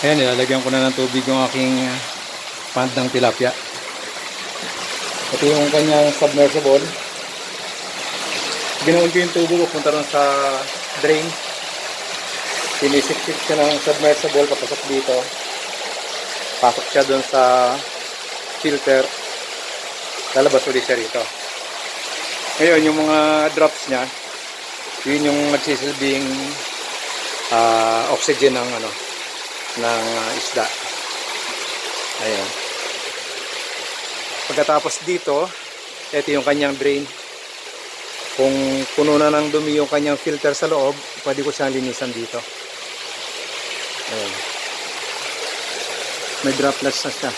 Ayan, nilalagyan ko na ng tubig yung aking pond ng tilapia. Ito yung kanyang submersible. Ginawan ko yung tubo ko punta ron sa drain. Sinisip-sip siya ng submersible papasok dito. Pasok siya doon sa filter. Lalabas ulit siya rito. Ngayon, yung mga drops niya, yun yung nagsisilbing oxygen ng isda. Ayan. Pagkatapos dito, ito yung kanyang drain. Kung puno na ng dumi yung kanyang filter sa loob, pwede ko siyang linisan dito. Ayan. May droplets na siya.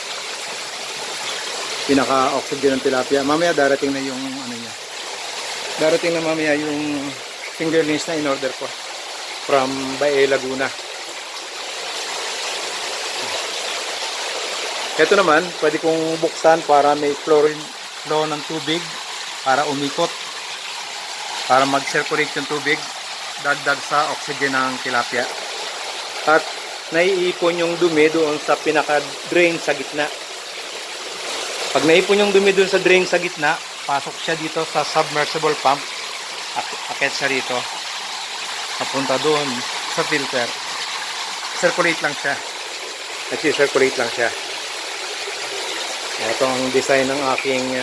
Pinaka-oxygen ng tilapia. Mamaya darating na yung niya. Darating na mamaya yung fingerlings na in-order ko from Bae, Laguna. Ito naman, pwede kong buksan para may flow ng tubig para umikot, para mag-circulate yung tubig, dagdag sa oxygen ng tilapia. At naiipon yung dumi doon sa pinaka-drain sa gitna. Pag naipon yung dumi doon sa drain sa gitna, pasok siya dito sa submersible pump, akit siya rito, napunta doon sa filter. Circulate lang siya. Nag-circulate lang siya. Ito ang design ng aking